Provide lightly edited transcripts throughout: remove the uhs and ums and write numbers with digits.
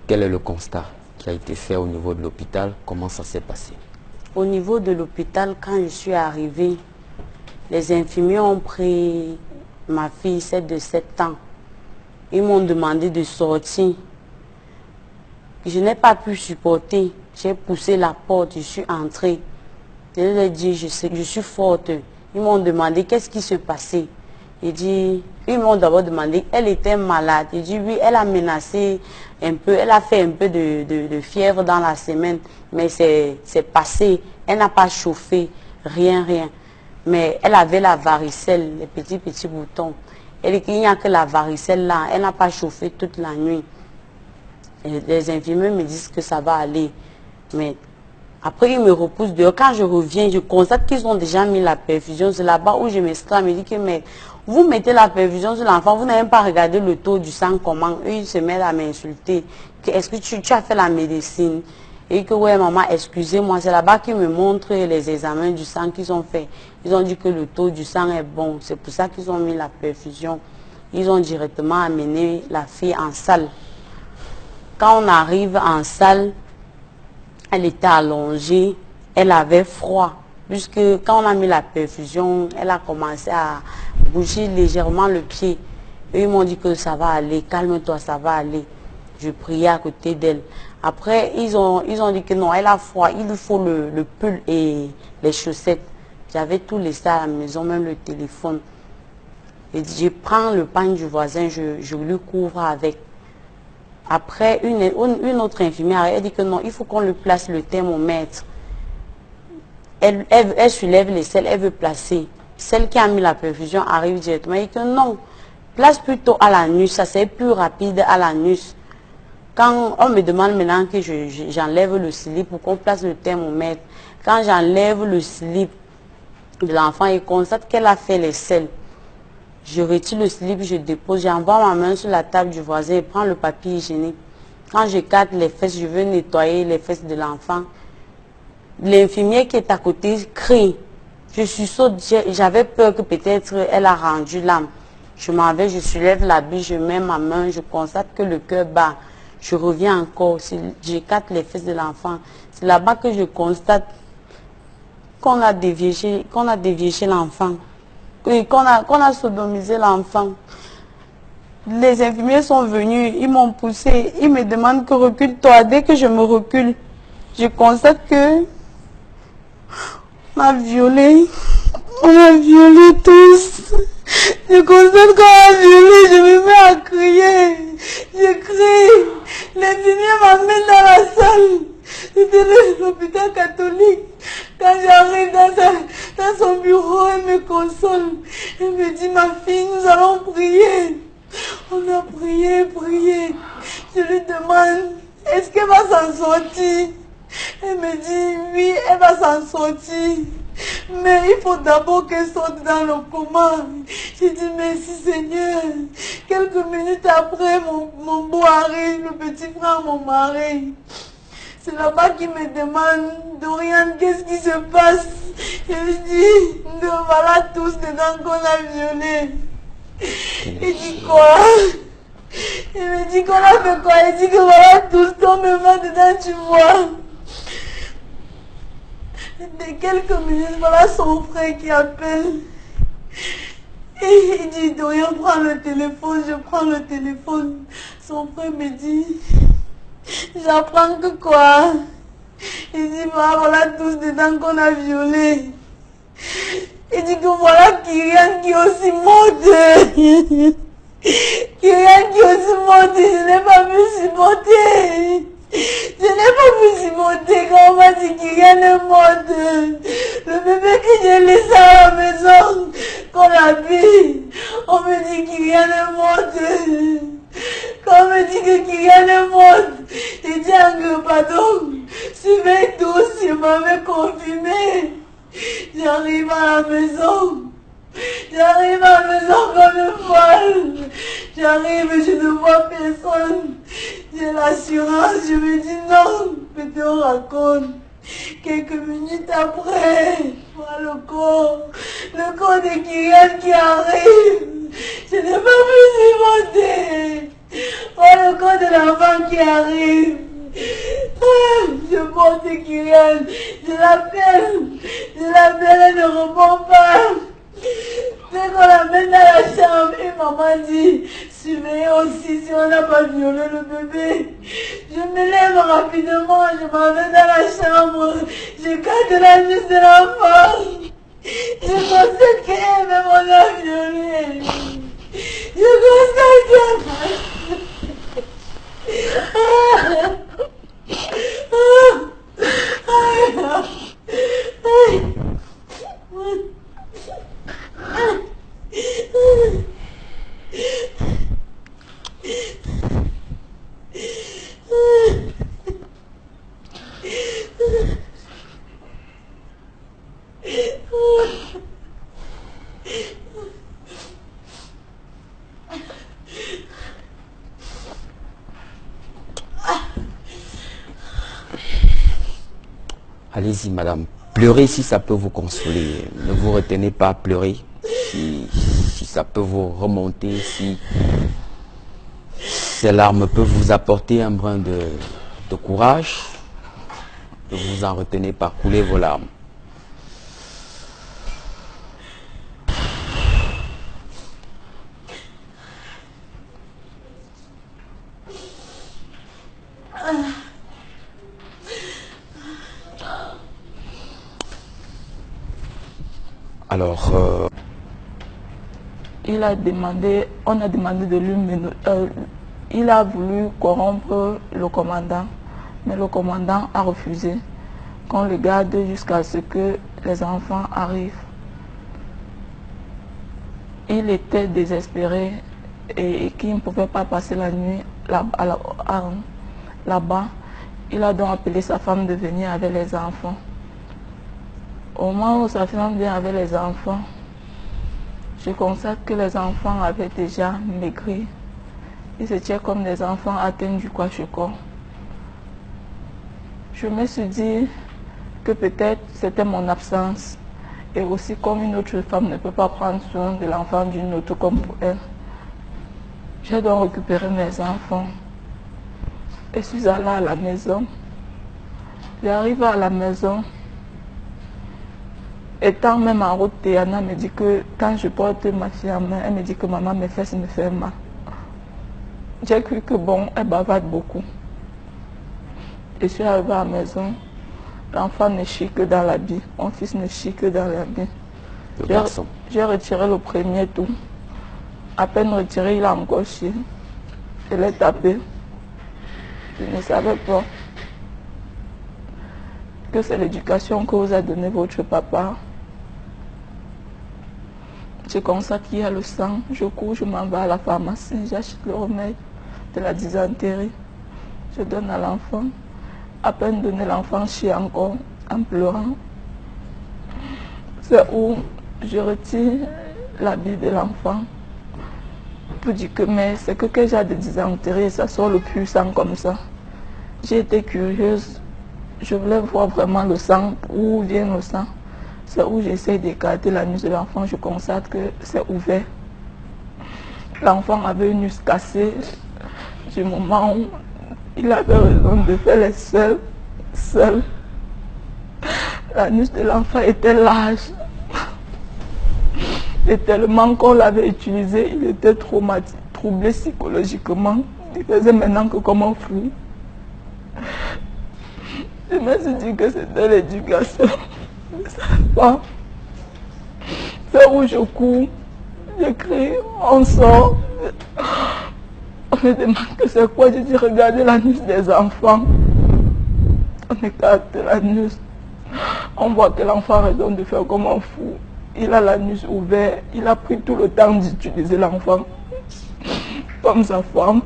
Quel est le constat qui a été fait au niveau de l'hôpital? Comment ça s'est passé? Au niveau de l'hôpital, quand je suis arrivée, les infirmiers ont pris ma fille, celle de 7 ans. Ils m'ont demandé de sortir. Je n'ai pas pu supporter. J'ai poussé la porte, je suis entrée. Je leur ai dit, je suis forte. Ils m'ont demandé qu'est-ce qui se passait. Ils m'ont d'abord demandé, elle était malade. J'ai dit oui, elle a menacé un peu, elle a fait un peu de fièvre dans la semaine, mais c'est passé. Elle n'a pas chauffé, rien. Mais elle avait la varicelle, les petits boutons. Elle dit qu'il n'y a que la varicelle là, elle n'a pas chauffé toute la nuit. Et les infirmiers me disent que ça va aller. Mais après, ils me repoussent dehors. Quand je reviens, je constate qu'ils ont déjà mis la perfusion. C'est là-bas où je m'exclame. Je dis que mais vous mettez la perfusion sur l'enfant, vous n'avez même pas regardé le taux du sang, comment. Eux, ils se mettent à m'insulter. Est-ce que tu as fait la médecine? Et que ouais, maman, excusez-moi. C'est là-bas qu'ils me montrent les examens du sang qu'ils ont fait. Ils ont dit que le taux du sang est bon. C'est pour ça qu'ils ont mis la perfusion. Ils ont directement amené la fille en salle. Quand on arrive en salle, elle était allongée, elle avait froid. Puisque quand on a mis la perfusion, elle a commencé à bouger légèrement le pied. Et ils m'ont dit que ça va aller, calme-toi, ça va aller. Je priais à côté d'elle. Après, ils ont dit que non, elle a froid, il lui faut le pull et les chaussettes. J'avais tout laissé à la maison, même le téléphone. Et je prends le pagne du voisin, je lui couvre avec. Après, une autre infirmière, elle dit que non, il faut qu'on lui place le thermomètre. Elle soulève les selles, elle veut placer. Celle qui a mis la perfusion arrive directement et dit que non, place plutôt à l'anus, ça c'est plus rapide à l'anus. Quand on me demande maintenant que j'enlève le slip pour qu'on place le thermomètre, quand j'enlève le slip de l'enfant et constate qu'elle a fait les selles, je retire le slip, je dépose, j'envoie ma main sur la table du voisin et prends le papier hygiénique. Quand j'écarte les fesses, je veux nettoyer les fesses de l'enfant. L'infirmière qui est à côté crie. Je suis saute, j'avais peur que peut-être elle a rendu l'âme. Je m'en vais, je soulève la bille, je mets ma main, je constate que le cœur bat. Je reviens encore, j'écarte les fesses de l'enfant. C'est là-bas que je constate qu'on a dévié chez l'enfant. Qu'on a sodomisé l'enfant. Les infirmiers sont venus, ils m'ont poussé, ils me demandent que recule-toi. Dès que je me recule, je constate que on a violé tous. Je constate qu'on a violé, je me mets à crier. Je crie. L'infirmière m'amène dans la salle. C'était l'hôpital catholique. Quand j'arrive dans son bureau, elle me console. Elle me dit, ma fille, nous allons prier. On a prié. Je lui demande, est-ce qu'elle va s'en sortir? Elle me dit, oui, elle va s'en sortir. Mais il faut d'abord qu'elle sorte dans le coma. J'ai dit, merci Seigneur. Quelques minutes après, mon beau arrive, le petit frère, mon mari. C'est là-bas qu'il me demande, Dorian, qu'est-ce qui se passe? Je lui dis, nous voilà tous dedans qu'on a violé. Il dit quoi? Il me dit qu'on a fait quoi? Il dit que voilà tous qu'on me met dedans, tu vois. De quelques minutes, voilà son frère qui appelle. Et il dit, Dorian, prends le téléphone, je prends le téléphone. Son frère me dit, j'apprends que quoi? Il dit, voilà tous dedans qu'on a violé. Il dit que voilà Kyrian qui est aussi morte. Kyrian qui est aussi morte, je n'ai pas pu supporter. Je n'ai pas pu supporter quand on m'a dit Kyrian est morte. Le bébé que j'ai laissé à la maison, qu'on a vu, on me dit Kyrian est morte. Quand on me dit que Kyrian est morte, j'ai dit pardon, suivez tous, je m'avais confirmé. J'arrive à la maison. J'arrive à la maison comme une folle. J'arrive et je ne vois personne. J'ai l'assurance, je me dis non, peut-être on raconte. Quelques minutes après, voilà le corps de Kyrian qui arrive. Je n'ai pas pu supporter. Oh, le corps de l'enfant qui arrive. Je porte Kyrian. Je l'appelle, elle ne répond pas. Dès qu'on l'amène dans la chambre, et maman dit, surveillez aussi si on n'a pas violé le bébé. Je me lève rapidement, je m'en vais dans la chambre, je garde la nuit de l'enfant. Je constate qu'elle-même on a violé. Je constate Allez-y, madame. Pleurez si ça peut vous consoler. Ne vous retenez pas à pleurer. Si ça peut vous remonter, si ces larmes peuvent vous apporter un brin de courage, ne vous en retenez pas, coulez vos larmes. Alors, il a demandé, on a demandé de lui, il a voulu corrompre le commandant, mais le commandant a refusé qu'on le garde jusqu'à ce que les enfants arrivent. Il était désespéré et qu'il ne pouvait pas passer la nuit là-bas. Il a donc appelé sa femme de venir avec les enfants. Au moment où sa femme vient avec les enfants, je constate que les enfants avaient déjà maigri. Ils étaient comme des enfants atteints du kwashiorkor. Je me suis dit que peut-être c'était mon absence. Et aussi comme une autre femme ne peut pas prendre soin de l'enfant d'une autre comme pour elle. J'ai donc récupéré mes enfants. Et suis allée à la maison. J'arrive à la maison. Étant même en route, Théana me dit que quand je porte ma fille en main, elle me dit que maman, mes fesses me font mal. J'ai cru que bon, elle bavarde beaucoup. Je suis arrivée à la maison. L'enfant ne chie que dans l'habit. Mon fils ne chie que dans l'habit. J'ai retiré le premier tout. À peine retiré, il a encore chié. Je l'ai tapé. Je ne savais pas que c'est l'éducation que vous a donnée votre papa. Je constate qu'il y a le sang. Je cours, je m'en vais à la pharmacie. J'achète le remède de la dysenterie. Je donne à l'enfant. À peine donné, l'enfant chie encore en pleurant. C'est où je retire l'habit de l'enfant. Pour dire que mais c'est que j'ai de dysenterie et ça sort le plus sang comme ça. J'ai été curieuse. Je voulais voir vraiment le sang, où vient le sang. C'est où j'essaie d'écarter l'anus de l'enfant, je constate que c'est ouvert. L'enfant avait une anus cassée du moment où il avait raison de faire les seul. L'anus de l'enfant était large. Et tellement qu'on l'avait utilisé, il était troublé psychologiquement. Il faisait maintenant que comme un fou. Je me suis dit que c'était l'éducation de sa femme. C'est où je cours, je crie, on sort. On me demande que c'est quoi, je dis regardez l'anus des enfants. On écarte l'anus. On voit que l'enfant a raison de faire comme un fou. Il a l'anus ouvert, il a pris tout le temps d'utiliser l'enfant comme sa femme.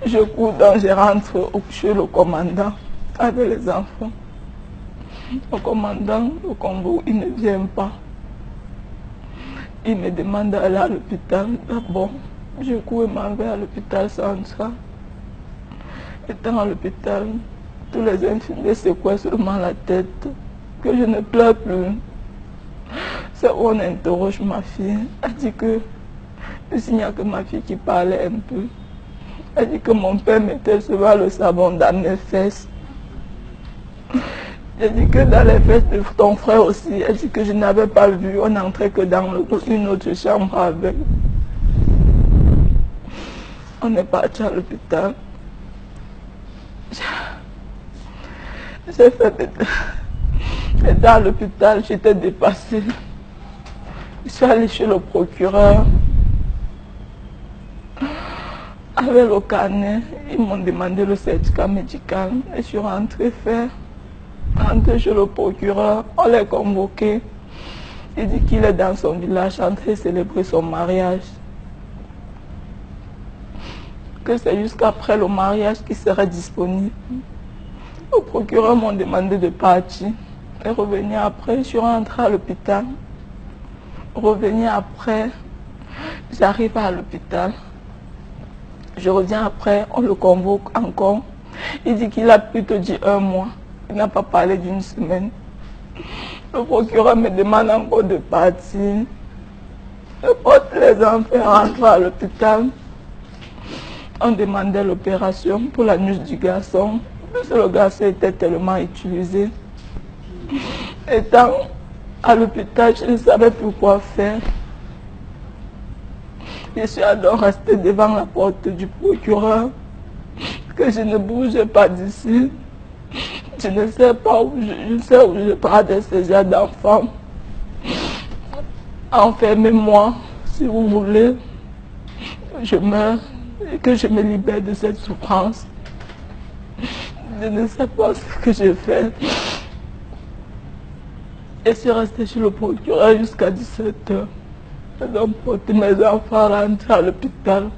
Je cours donc, je rentre chez le commandant avec les enfants. Le commandant, le Congo, il ne vient pas. Il me demande d'aller à l'hôpital. D'abord, je cours et m'en vais à l'hôpital central. Étant à l'hôpital, tous les infirmiers secouaient seulement la tête, que je ne pleure plus. C'est où on interroge ma fille. Elle dit que Puis il n'y a que ma fille qui parlait un peu. Elle dit que mon père mettait souvent le savon dans mes fesses. Elle dit que dans les fesses de ton frère aussi. Elle dit que je n'avais pas vu. On n'entrait que dans une autre chambre avec. On est parti à l'hôpital. J'ai fait... J'étais à l'hôpital, j'étais dépassée. Je suis allée chez le procureur. Avec le carnet, ils m'ont demandé le certificat médical. Et je suis rentrée faire. Rentrée chez le procureur, on l'a convoqué. Il dit qu'il est dans son village en train de célébrer son mariage. Que c'est jusqu'après le mariage qu'il serait disponible. Le procureur m'a demandé de partir. Et revenir après, je suis rentrée à l'hôpital. Revenir après, j'arrive à l'hôpital. Je reviens après, on le convoque encore. Il dit qu'il a plutôt dit 1 mois. Il n'a pas parlé d'1 semaine. Le procureur me demande encore de partir. Je porte les enfants, rentre à l'hôpital. On demandait l'opération pour l'anus du garçon. Parce que le garçon était tellement utilisé. Étant à l'hôpital, je ne savais plus quoi faire. Je suis alors restée devant la porte du procureur, que je ne bougeais pas d'ici. Je ne sais pas où je pars de ces gens d'enfants. Enfermez-moi, si vous voulez. Je meurs et que je me libère de cette souffrance. Je ne sais pas ce que j'ai fait. Je suis restée chez le procureur jusqu'à 17h. Je dois porter mes enfants rentrer à l'hôpital.